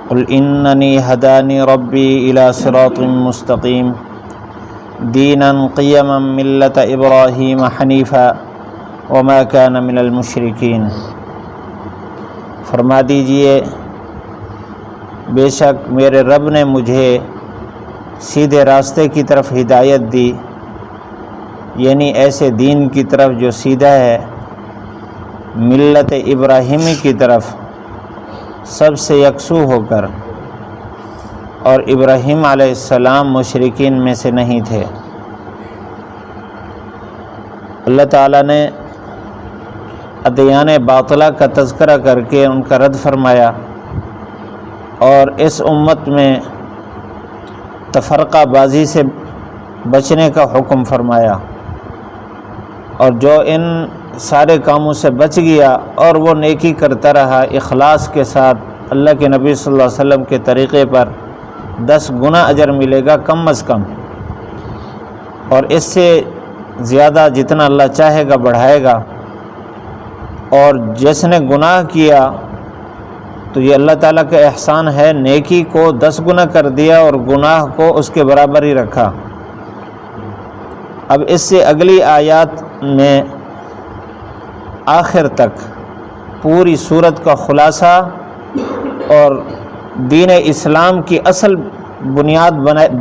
قل اننی ہدانی ربی الی صراط مستقیم دینا قیما ملۃ ابراہیم حنیفا وما کان من المشرکین۔ فرما دیجئے بے شک میرے رب نے مجھے سیدھے راستے کی طرف ہدایت دی، یعنی ایسے دین کی طرف جو سیدھا ہے، ملت ابراہیمی کی طرف سب سے یکسو ہو کر، اور ابراہیم علیہ السلام مشرکین میں سے نہیں تھے۔ اللہ تعالیٰ نے ادیان باطلہ کا تذکرہ کر کے ان کا رد فرمایا، اور اس امت میں تفرقہ بازی سے بچنے کا حکم فرمایا، اور جو ان سارے کاموں سے بچ گیا اور وہ نیکی کرتا رہا اخلاص کے ساتھ اللہ کے نبی صلی اللہ علیہ وسلم کے طریقے پر، 10 گنا اجر ملے گا کم از کم، اور اس سے زیادہ جتنا اللہ چاہے گا بڑھائے گا۔ اور جس نے گناہ کیا تو یہ اللہ تعالیٰ کا احسان ہے، نیکی کو 10 گنا کر دیا اور گناہ کو اس کے برابر ہی رکھا۔ اب اس سے اگلی آیات میں آخر تک پوری صورت کا خلاصہ اور دین اسلام کی اصل بنیاد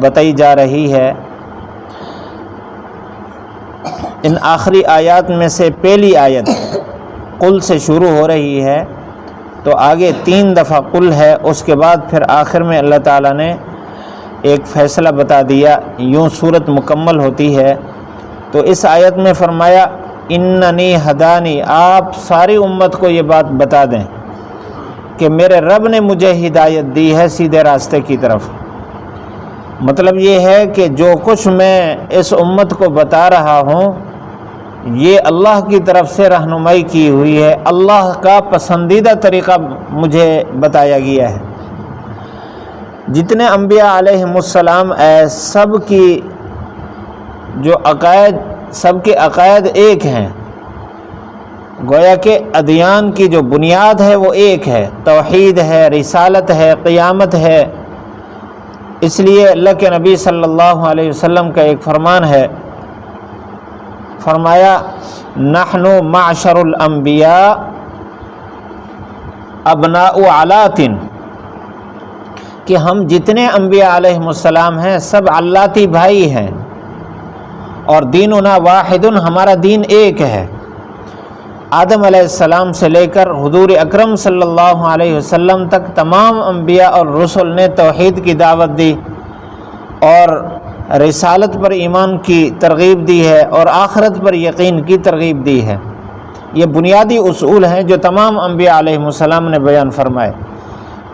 بتائی جا رہی ہے۔ ان آخری آیات میں سے پہلی آیت قل سے شروع ہو رہی ہے، تو آگے 3 دفعہ قل ہے، اس کے بعد پھر آخر میں اللہ تعالیٰ نے ایک فیصلہ بتا دیا، یوں صورت مکمل ہوتی ہے۔ تو اس آیت میں فرمایا اننی ہدانی، آپ ساری امت کو یہ بات بتا دیں کہ میرے رب نے مجھے ہدایت دی ہے سیدھے راستے کی طرف۔ مطلب یہ ہے کہ جو کچھ میں اس امت کو بتا رہا ہوں یہ اللہ کی طرف سے رہنمائی کی ہوئی ہے، اللہ کا پسندیدہ طریقہ مجھے بتایا گیا ہے۔ جتنے انبیاء علیہم السلام سب کی جو عقائد، سب کے عقائد ایک ہیں، گویا کہ ادیان کی جو بنیاد ہے وہ ایک ہے، توحید ہے، رسالت ہے، قیامت ہے۔ اس لیے اللہ کے نبی صلی اللہ علیہ وسلم کا ایک فرمان ہے، فرمایا نحن معشر الانبیاء ابناء علات، کہ ہم جتنے انبیاء علیہ السلام ہیں سب علاتی بھائی ہیں، اور دیننا واحد، ہمارا دین ایک ہے۔ آدم علیہ السلام سے لے کر حضور اکرم صلی اللہ علیہ وسلم تک تمام انبیاء اور رسل نے توحید کی دعوت دی اور رسالت پر ایمان کی ترغیب دی ہے اور آخرت پر یقین کی ترغیب دی ہے۔ یہ بنیادی اصول ہیں جو تمام انبیاء علیہ السلام نے بیان فرمائے۔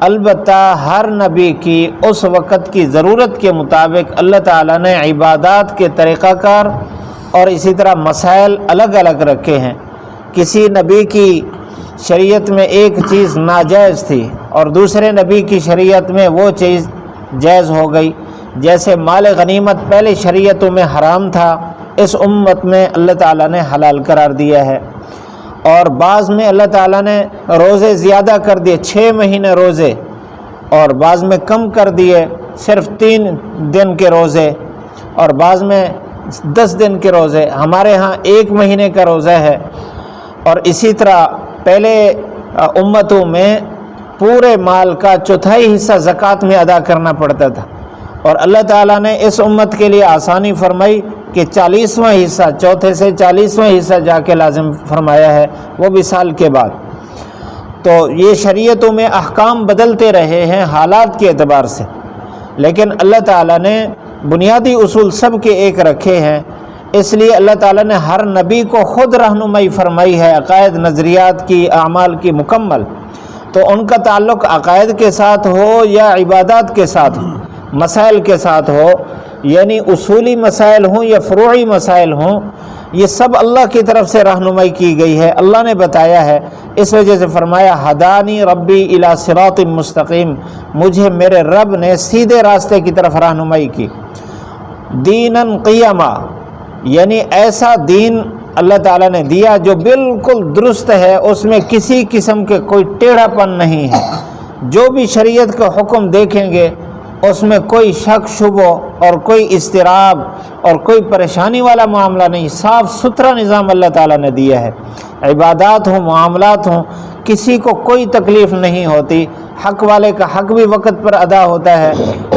البتہ ہر نبی کی اس وقت کی ضرورت کے مطابق اللہ تعالیٰ نے عبادات کے طریقہ کار اور اسی طرح مسائل الگ الگ رکھے ہیں۔ کسی نبی کی شریعت میں ایک چیز ناجائز تھی اور دوسرے نبی کی شریعت میں وہ چیز جائز ہو گئی، جیسے مال غنیمت پہلے شریعتوں میں حرام تھا، اس امت میں اللہ تعالیٰ نے حلال قرار دیا ہے۔ اور بعض میں اللہ تعالیٰ نے روزے زیادہ کر دیے، 6 مہینے روزے، اور بعض میں کم کر دیے، صرف 3 دن کے روزے، اور بعض میں 10 دن کے روزے۔ ہمارے ہاں 1 مہینے کا روزہ ہے۔ اور اسی طرح پہلے امتوں میں پورے مال کا 1/4 حصہ زکوٰۃ میں ادا کرنا پڑتا تھا، اور اللہ تعالیٰ نے اس امت کے لیے آسانی فرمائی کہ 40واں حصہ، چوتھے سے 40واں حصہ جا کے لازم فرمایا ہے، وہ بھی سال کے بعد۔ تو یہ شریعتوں میں احکام بدلتے رہے ہیں حالات کے اعتبار سے، لیکن اللہ تعالیٰ نے بنیادی اصول سب کے ایک رکھے ہیں۔ اس لیے اللہ تعالیٰ نے ہر نبی کو خود رہنمائی فرمائی ہے عقائد، نظریات کی، اعمال کی مکمل۔ تو ان کا تعلق عقائد کے ساتھ ہو یا عبادات کے ساتھ ہو، مسائل کے ساتھ ہو، یعنی اصولی مسائل ہوں یا فروعی مسائل ہوں، یہ سب اللہ کی طرف سے رہنمائی کی گئی ہے، اللہ نے بتایا ہے۔ اس وجہ سے فرمایا ہدانی ربی الی صراط مستقیم، مجھے میرے رب نے سیدھے راستے کی طرف رہنمائی کی۔ دینا قیما، یعنی ایسا دین اللہ تعالیٰ نے دیا جو بالکل درست ہے، اس میں کسی قسم کے کوئی ٹیڑھا پن نہیں ہے، جو بھی شریعت کا حکم دیکھیں گے اس میں کوئی شک شبہ اور کوئی اضطراب اور کوئی پریشانی والا معاملہ نہیں، صاف ستھرا نظام اللہ تعالیٰ نے دیا ہے۔ عبادات ہوں، معاملات ہوں، کسی کو کوئی تکلیف نہیں ہوتی، حق والے کا حق بھی وقت پر ادا ہوتا ہے،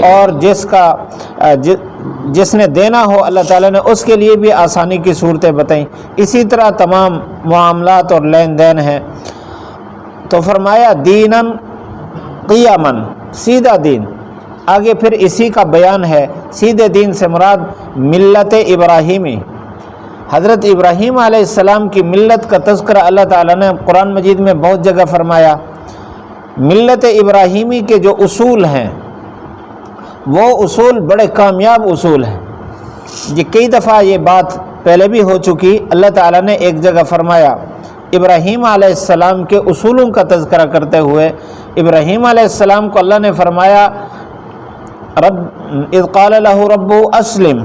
اور جس نے دینا ہو اللہ تعالیٰ نے اس کے لیے بھی آسانی کی صورتیں بتائیں۔ اسی طرح تمام معاملات اور لین دین ہیں۔ تو فرمایا دیناً قیاماً، سیدھا دین۔ آگے پھر اسی کا بیان ہے، سیدھے دین سے مراد ملت ابراہیمی، حضرت ابراہیم علیہ السلام کی ملت کا تذکرہ اللہ تعالیٰ نے قرآن مجید میں بہت جگہ فرمایا۔ ملت ابراہیمی کے جو اصول ہیں وہ اصول بڑے کامیاب اصول ہیں۔ یہ کئی دفعہ یہ بات پہلے بھی ہو چکی، اللہ تعالیٰ نے ایک جگہ فرمایا ابراہیم علیہ السلام کے اصولوں کا تذکرہ کرتے ہوئے، ابراہیم علیہ السلام کو اللہ نے فرمایا اذ قال لہ رب اسلم،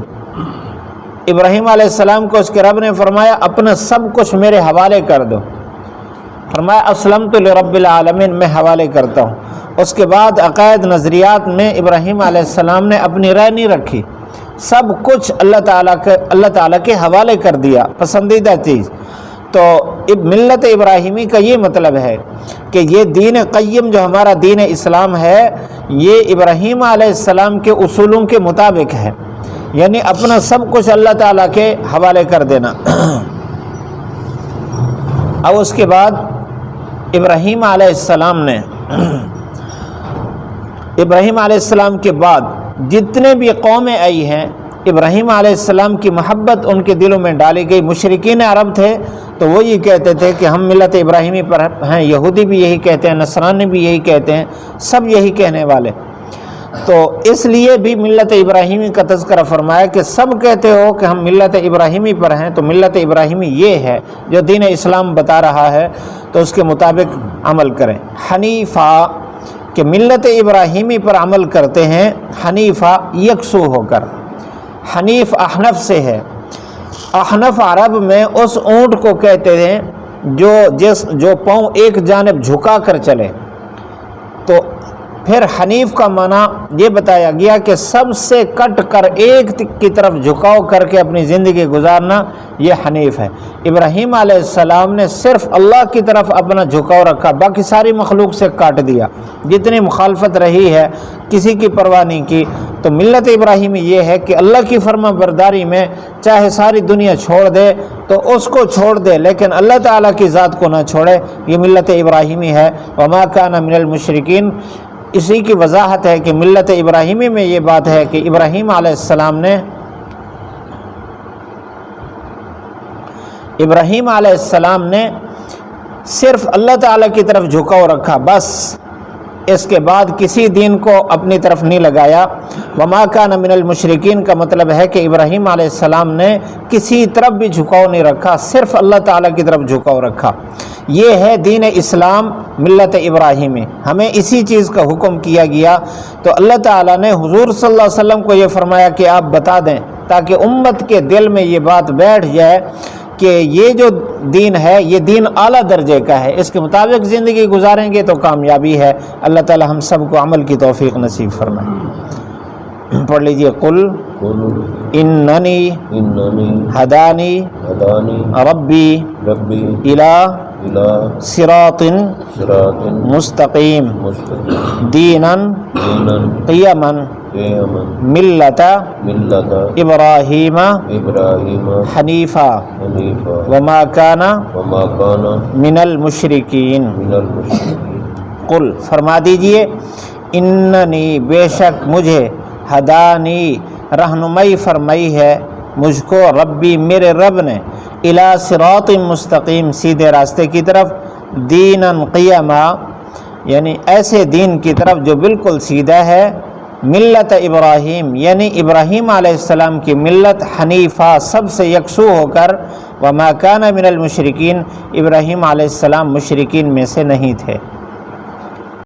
ابراہیم علیہ السلام کو اس کے رب نے فرمایا اپنا سب کچھ میرے حوالے کر دو، فرمایا اسلمت لرب العالمین، میں حوالے کرتا ہوں۔ اس کے بعد عقائد نظریات میں ابراہیم علیہ السلام نے اپنی رائے نہیں رکھی، سب کچھ اللہ تعالیٰ کے حوالے کر دیا، پسندیدہ چیز۔ تو ملت ابراہیمی کا یہ مطلب ہے کہ یہ دین قیم جو ہمارا دین اسلام ہے، یہ ابراہیم علیہ السلام کے اصولوں کے مطابق ہے، یعنی اپنا سب کچھ اللہ تعالیٰ کے حوالے کر دینا۔ اب اس کے بعد ابراہیم علیہ السلام کے بعد جتنے بھی قومیں آئی ہیں، ابراہیم علیہ السلام کی محبت ان کے دلوں میں ڈالی گئی۔ مشرکین عرب تھے تو وہ یہ کہتے تھے کہ ہم ملت ابراہیمی پر ہیں، یہودی بھی یہی کہتے ہیں، نصرانی بھی یہی کہتے ہیں، سب یہی کہنے والے۔ تو اس لیے بھی ملت ابراہیمی کا تذکرہ فرمایا کہ سب کہتے ہو کہ ہم ملت ابراہیمی پر ہیں، تو ملت ابراہیمی یہ ہے جو دین اسلام بتا رہا ہے، تو اس کے مطابق عمل کریں۔ حنیفہ کہ ملت ابراہیمی پر عمل کرتے ہیں، حنیفہ یکسو ہو کر۔ حنیف احنف سے ہے، احنف عرب میں اس اونٹ کو کہتے ہیں جو پاؤں ایک جانب جھکا کر چلے۔ تو پھر حنیف کا معنی یہ بتایا گیا کہ سب سے کٹ کر ایک کی طرف جھکاؤ کر کے اپنی زندگی گزارنا، یہ حنیف ہے۔ ابراہیم علیہ السلام نے صرف اللہ کی طرف اپنا جھکاؤ رکھا، باقی ساری مخلوق سے کاٹ دیا، جتنی مخالفت رہی ہے کسی کی پرواہ نہیں کی۔ تو ملت ابراہیمی یہ ہے کہ اللہ کی فرما برداری میں چاہے ساری دنیا چھوڑ دے تو اس کو چھوڑ دے، لیکن اللہ تعالیٰ کی ذات کو نہ چھوڑے، یہ ملت ابراہیمی ہے۔ وما کان من المشرکین، اسی کی وضاحت ہے کہ ملت ابراہیمی میں یہ بات ہے کہ ابراہیم علیہ السلام نے صرف اللہ تعالیٰ کی طرف جھکاؤ رکھا، بس اس کے بعد کسی دین کو اپنی طرف نہیں لگایا۔ وما کان من المشرکین کا مطلب ہے کہ ابراہیم علیہ السلام نے کسی طرف بھی جھکاؤ نہیں رکھا، صرف اللہ تعالیٰ کی طرف جھکاؤ رکھا۔ یہ ہے دین اسلام، ملت ابراہیمی، ہمیں اسی چیز کا حکم کیا گیا۔ تو اللہ تعالیٰ نے حضور صلی اللہ علیہ وسلم کو یہ فرمایا کہ آپ بتا دیں تاکہ امت کے دل میں یہ بات بیٹھ جائے کہ یہ جو دین ہے یہ دین اعلیٰ درجے کا ہے، اس کے مطابق زندگی گزاریں گے تو کامیابی ہے۔ اللہ تعالیٰ ہم سب کو عمل کی توفیق نصیب فرمائے۔ پڑھ لیجئے قل اننی ہدانی ربی الی صراط مستقیم دینا قیما ملت ابراہیم حنیفا وما کان من المشرکین۔ قل فرما دیجئے اننی بے شک مجھے ہدانی رہنمائی فرمائی ہے مجھ کو ربی میرے رب نے الی صراط مستقیم سیدھے راستے کی طرف دینا قیما یعنی ایسے دین کی طرف جو بالکل سیدھا ہے، ملت ابراہیم یعنی ابراہیم علیہ السلام کی ملت، حنیفہ سب سے یکسو ہو کر، وما کان من المشرکین ابراہیم علیہ السلام مشرکین میں سے نہیں تھے۔